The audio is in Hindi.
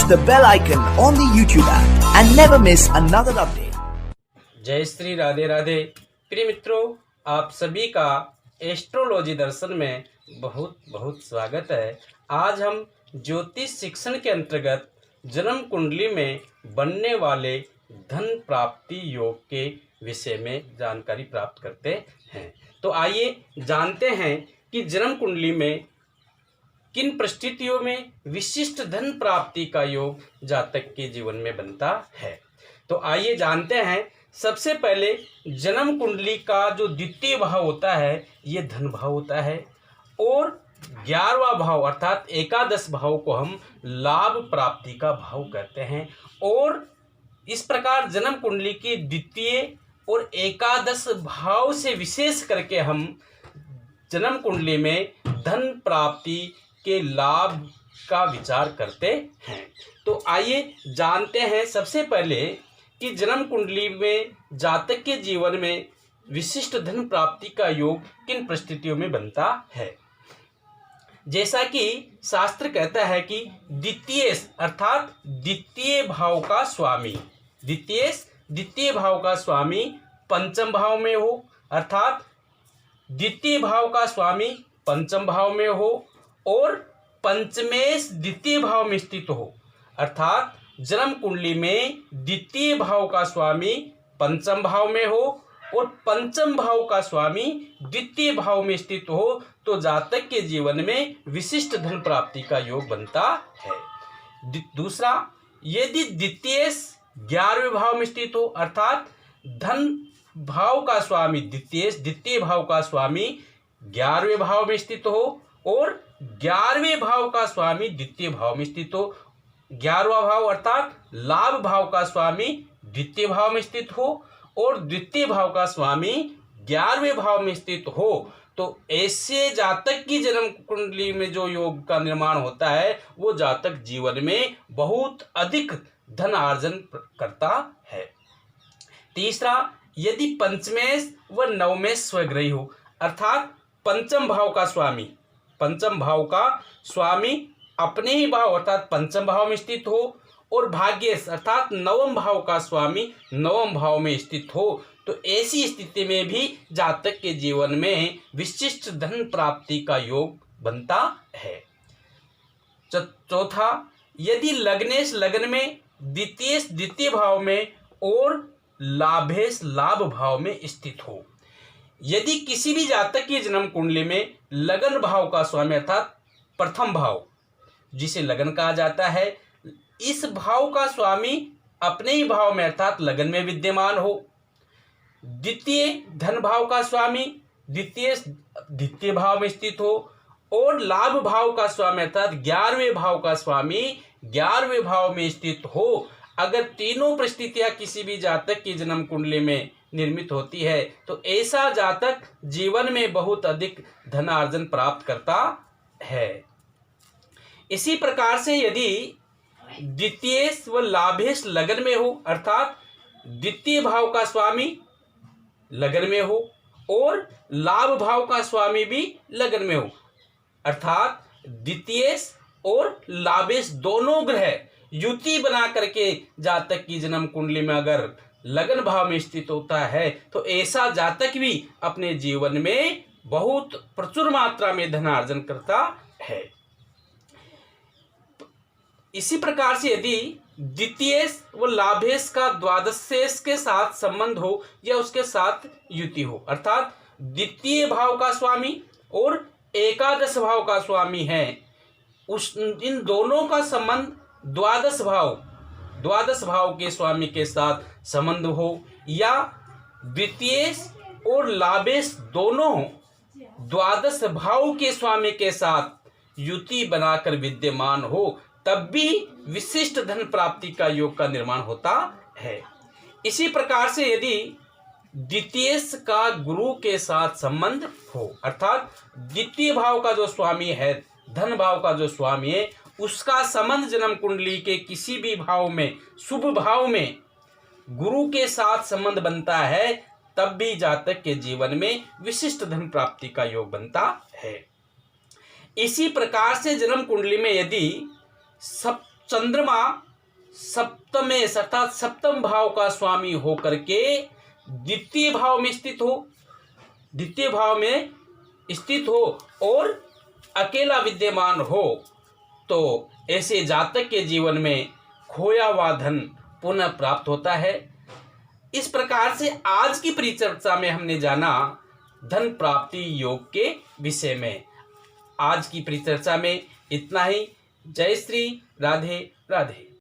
the bell icon on the YouTube app and never miss another update. जय श्री राधे राधे। प्रिय मित्रों, आप सभी का एस्ट्रोलॉजी दर्शन में बहुत बहुत स्वागत है। आज हम ज्योतिष शिक्षण के अंतर्गत जन्म कुंडली में बनने वाले धन प्राप्ति योग के विषय में जानकारी प्राप्त करते हैं। तो आइए जानते हैं कि जन्म कुंडली में किन परिस्थितियों में विशिष्ट धन प्राप्ति का योग जातक के जीवन में बनता है। तो आइए जानते हैं। सबसे पहले जन्म कुंडली का जो द्वितीय भाव होता है ये धन भाव होता है और 11वां भाव अर्थात एकादश भाव को हम लाभ प्राप्ति का भाव कहते हैं। और इस प्रकार जन्म कुंडली की द्वितीय और एकादश भाव से विशेष करके हम जन्म कुंडली में धन प्राप्ति के लाभ का विचार करते हैं। तो आइए जानते हैं सबसे पहले कि जन्म कुंडली में जातक के जीवन में विशिष्ट धन प्राप्ति का योग किन परिस्थितियों में बनता है। जैसा कि शास्त्र कहता है कि द्वितीय अर्थात द्वितीय भाव का स्वामी द्वितीय भाव का स्वामी पंचम भाव में हो, अर्थात द्वितीय भाव का स्वामी पंचम भाव में हो और पंचमेश द्वितीय भाव में स्थित हो, अर्थात जन्म कुंडली में द्वितीय भाव का स्वामी पंचम भाव में हो और पंचम भाव का स्वामी द्वितीय भाव में स्थित हो तो जातक के जीवन में विशिष्ट धन प्राप्ति का योग बनता है। दूसरा, यदि द्वितीय 11वें भाव में स्थित हो, अर्थात धन भाव का स्वामी द्वितीय भाव का स्वामी 11वें भाव में स्थित हो और 11वें भाव का स्वामी द्वितीय भाव में स्थित हो। 11वां भाव अर्थात लाभ भाव का स्वामी द्वितीय भाव में स्थित हो और द्वितीय भाव का स्वामी 11वें भाव में स्थित हो तो ऐसे जातक की जन्म कुंडली में जो योग का निर्माण होता है वो जातक जीवन में बहुत अधिक धन अर्जन करता है। तीसरा, यदि पंचमेश व नवमेश स्वग्रही हो, अर्थात पंचम भाव का स्वामी अपने ही भाव अर्थात पंचम भाव में स्थित हो और भाग्येश अर्थात नवम भाव का स्वामी नवम भाव में स्थित हो तो ऐसी स्थिति में भी जातक के जीवन में विशिष्ट धन प्राप्ति का योग बनता है। चौथा, यदि लग्नेश लग्न में द्वितीय भाव में और लाभेश लाभ भाव में स्थित हो। यदि किसी भी जातक की जन्म कुंडली में लगन भाव का स्वामी अर्थात प्रथम भाव जिसे लगन कहा जाता है, इस भाव का स्वामी अपने ही भाव में अर्थात लगन में विद्यमान हो, द्वितीय धन भाव का स्वामी द्वितीय भाव में स्थित हो और लाभ भाव का स्वामी अर्थात 11वें भाव का स्वामी 11वें भाव में स्थित हो। अगर तीनों परिस्थितियां किसी भी जातक की जन्म कुंडली में निर्मित होती है तो ऐसा जातक जीवन में बहुत अधिक धनार्जन प्राप्त करता है। इसी प्रकार से यदि द्वितीय व लाभेश लगन में हो, अर्थात द्वितीय भाव का स्वामी लगन में हो और लाभ भाव का स्वामी भी लगन में हो, अर्थात द्वितीय और लाभेश दोनों ग्रह युति बना करके जातक की जन्म कुंडली में अगर लगन भाव में स्थित होता है तो ऐसा जातक भी अपने जीवन में बहुत प्रचुर मात्रा में धनार्जन करता है। इसी प्रकार से यदि द्वितीय व लाभेश का द्वादशेश के साथ संबंध हो या उसके साथ युति हो, अर्थात द्वितीय भाव का स्वामी और एकादश भाव का स्वामी है, इन दोनों का संबंध द्वादश भाव के स्वामी के साथ संबंध हो या द्वितीय और लाभेश दोनों द्वादश भाव के स्वामी के साथ युति बनाकर विद्यमान हो तब भी विशिष्ट धन प्राप्ति का योग का निर्माण होता है। इसी प्रकार से यदि द्वितीय का गुरु के साथ संबंध हो, अर्थात द्वितीय भाव का जो स्वामी है धन भाव का जो स्वामी है उसका संबंध जन्म कुंडली के किसी भी भाव में शुभ भाव में गुरु के साथ संबंध बनता है तब भी जातक के जीवन में विशिष्ट धन प्राप्ति का योग बनता है। इसी प्रकार से जन्म कुंडली में यदि चंद्रमा सप्तमेश अर्थात सप्तम भाव का स्वामी होकर के द्वितीय भाव में स्थित हो और अकेला विद्यमान हो, तो ऐसे जातक के जीवन में खोया हुआ धन पुनः प्राप्त होता है। इस प्रकार से आज की परिचर्चा में हमने जाना धन प्राप्ति योग के विषय में। आज की परिचर्चा में इतना ही। जय श्री राधे राधे।